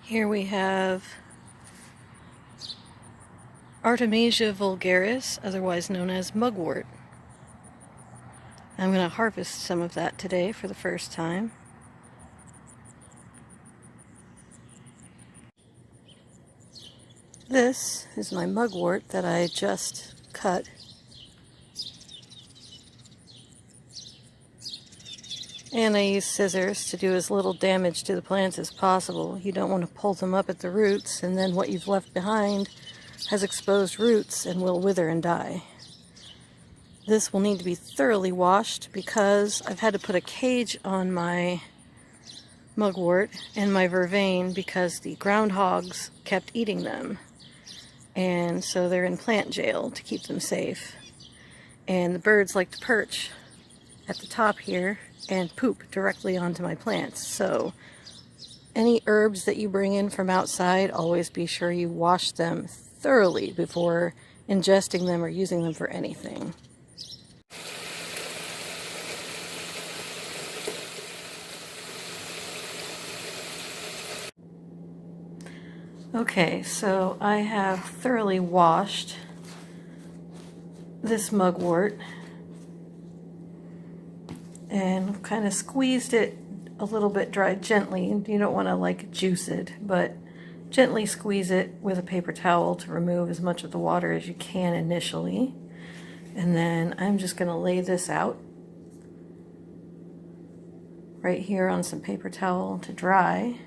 Here we have Artemisia vulgaris, otherwise known as mugwort. I'm going to harvest some of that today for the first time. This is my mugwort that I just cut. And I use scissors to do as little damage to the plants as possible. You don't want to pull them up at the roots, and then what you've left behind has exposed roots and will wither and die. This will need to be thoroughly washed because I've had to put a cage on my mugwort and my vervain because the groundhogs kept eating them. And so they're in plant jail to keep them safe. And the birds like to perch at the top here and poop directly onto my plants. So any herbs that you bring in from outside, always be sure you wash them thoroughly before ingesting them or using them for anything. Okay, so I have thoroughly washed this mugwort and kind of squeezed it a little bit dry, gently. You don't want to like juice it, but gently squeeze it with a paper towel to remove as much of the water as you can initially. And then I'm just going to lay this out right here on some paper towel to dry.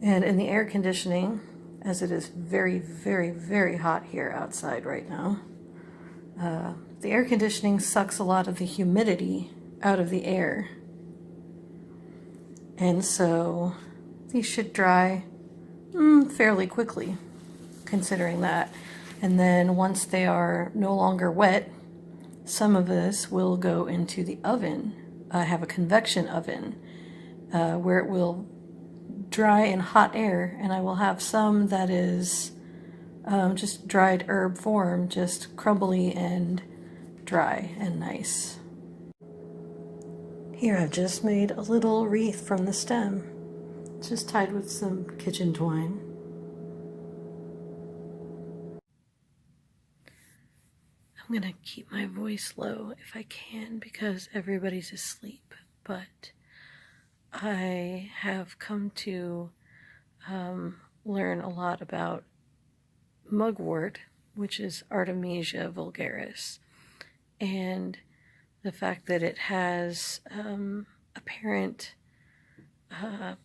And in the air conditioning, as it is very, very, very hot here outside right now, the air conditioning sucks a lot of the humidity out of the air. And so these should dry fairly quickly, considering that. And then once they are no longer wet, some of this will go into the oven. I have a convection oven where it will dry in hot air, and I will have some that is just dried herb form, just crumbly and dry and nice. Here I've just made a little wreath from the stem, just tied with some kitchen twine. I'm gonna keep my voice low if I can because everybody's asleep, but I have come to learn a lot about mugwort, which is Artemisia vulgaris, and the fact that it has apparent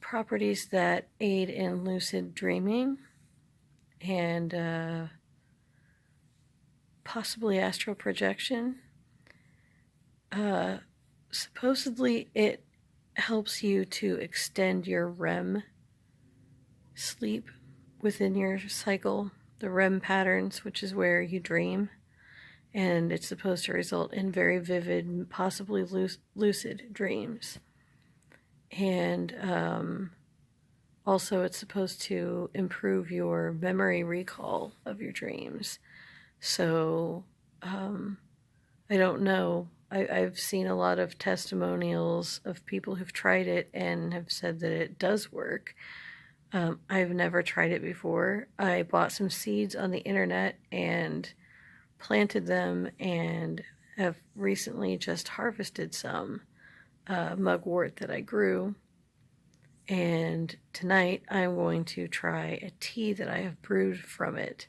properties that aid in lucid dreaming and possibly astral projection. Supposedly it helps you to extend your REM sleep within your cycle, the REM patterns, which is where you dream, and it's supposed to result in very vivid, possibly lucid dreams. And also it's supposed to improve your memory recall of your dreams. So I don't know. I've seen a lot of testimonials of people who've tried it and have said that it does work. I've never tried it before. I bought some seeds on the internet and planted them and have recently just harvested some mugwort that I grew. And tonight I'm going to try a tea that I have brewed from it.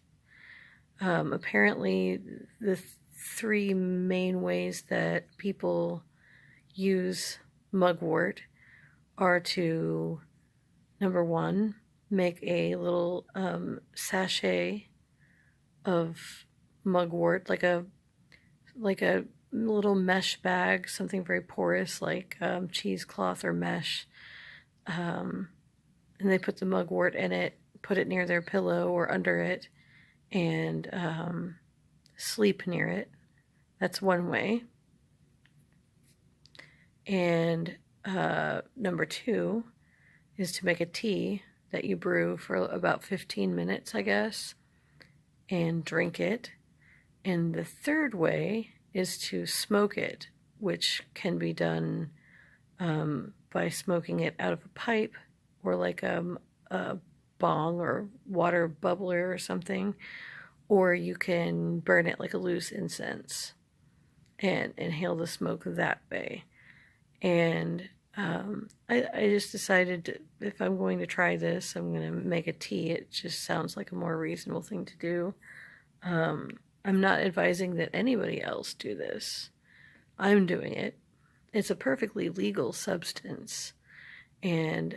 Apparently the three main ways that people use mugwort are to, number one, make a little sachet of mugwort, like a little mesh bag, something very porous like cheesecloth or mesh, and they put the mugwort in it, put it near their pillow or under it, and sleep near it. That's one way. And number two is to make a tea that you brew for about 15 minutes, I guess, and drink it. And the third way is to smoke it, which can be done by smoking it out of a pipe or like a bong or water bubbler or something, or you can burn it like a loose incense and inhale the smoke that way. And I just decided if I'm going to try this, I'm going to make a tea. It just sounds like a more reasonable thing to do. I'm not advising that anybody else do this. I'm doing it. It's a perfectly legal substance, and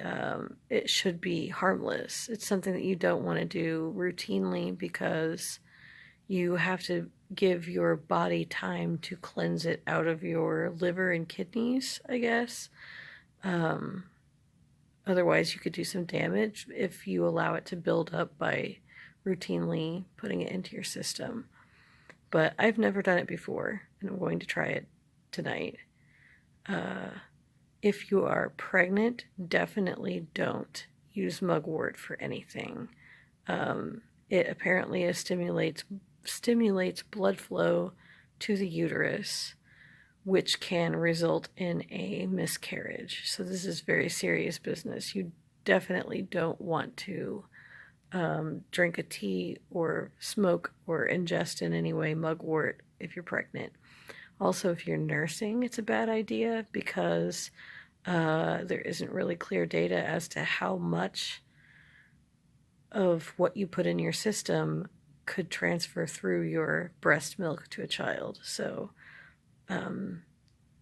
it should be harmless. It's something that you don't want to do routinely because you have to give your body time to cleanse it out of your liver and kidneys, I guess. Otherwise, you could do some damage if you allow it to build up by routinely putting it into your system. But I've never done it before, and I'm going to try it tonight. If you are pregnant, definitely don't use mugwort for anything. It apparently stimulates blood flow to the uterus, which can result in a miscarriage. So this is very serious business. You definitely don't want to drink a tea or smoke or ingest in any way mugwort if you're pregnant. Also, if you're nursing, it's a bad idea because there isn't really clear data as to how much of what you put in your system could transfer through your breast milk to a child. So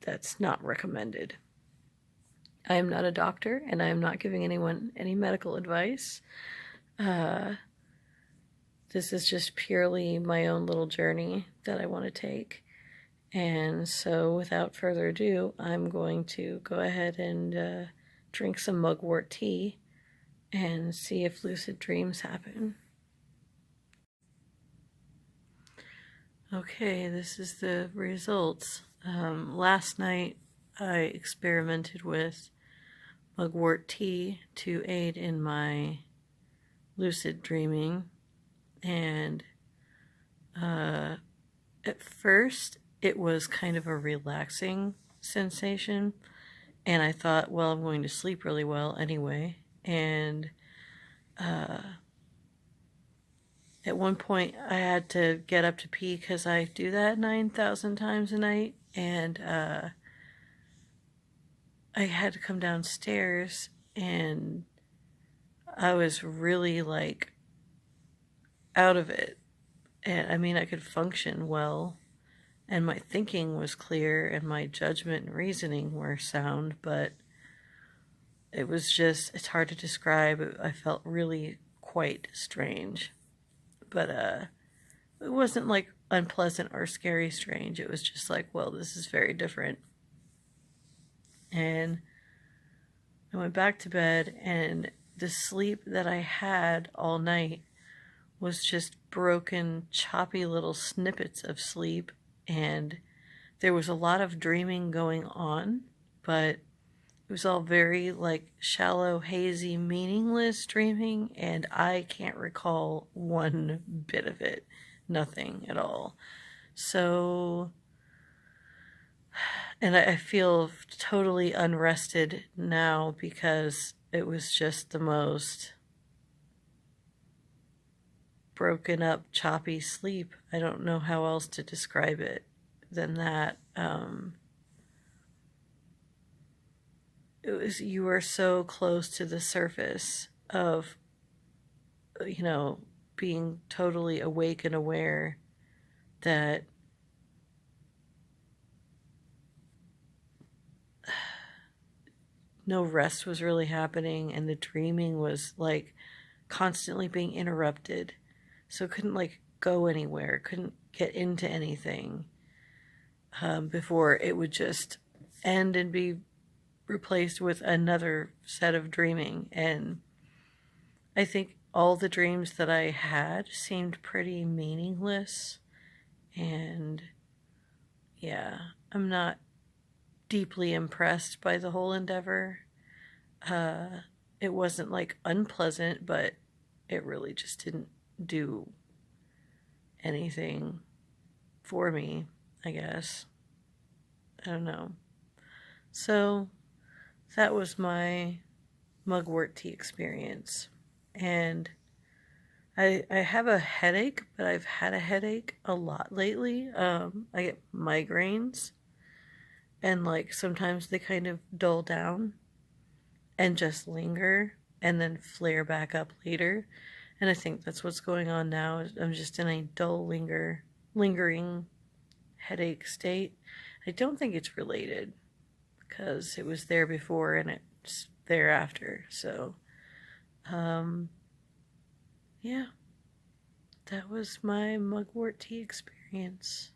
that's not recommended. I am not a doctor, and I am not giving anyone any medical advice. This is just purely my own little journey that I want to take. And so without further ado, I'm going to go ahead and drink some mugwort tea and see if lucid dreams happen. Okay, this is the results. Last night I experimented with mugwort tea to aid in my lucid dreaming, and at first it was kind of a relaxing sensation, and I thought, well, I'm going to sleep really well anyway. And at one point I had to get up to pee because I do that 9,000 times a night, and I had to come downstairs, and I was really like out of it. And I mean, I could function well, and my thinking was clear, and my judgment and reasoning were sound, but it was just, it's hard to describe. I felt really quite strange. But it wasn't like unpleasant or scary strange. It was just like, well, this is very different. And I went back to bed, and the sleep that I had all night was just broken, choppy little snippets of sleep, and there was a lot of dreaming going on, but it was all very like shallow, hazy, meaningless dreaming, and I can't recall one bit of it. Nothing at all. So, and I feel totally unrested now because it was just the most broken up, choppy sleep. I don't know how else to describe it than that. It was, you were so close to the surface of, you know, being totally awake and aware that no rest was really happening, and the dreaming was like constantly being interrupted. So it couldn't like go anywhere, couldn't get into anything before it would just end and be replaced with another set of dreaming. And I think all the dreams that I had seemed pretty meaningless, and yeah, I'm not deeply impressed by the whole endeavor. it wasn't like unpleasant, but it really just didn't do anything for me, I guess. I don't know. So that was my mugwort tea experience. And I have a headache, but I've had a headache a lot lately. I get migraines, and like sometimes they kind of dull down and just linger and then flare back up later. And I think that's what's going on now. I'm just in a dull lingering headache state. I don't think it's related because it was there before and it's there after. So, um, yeah, that was my mugwort tea experience.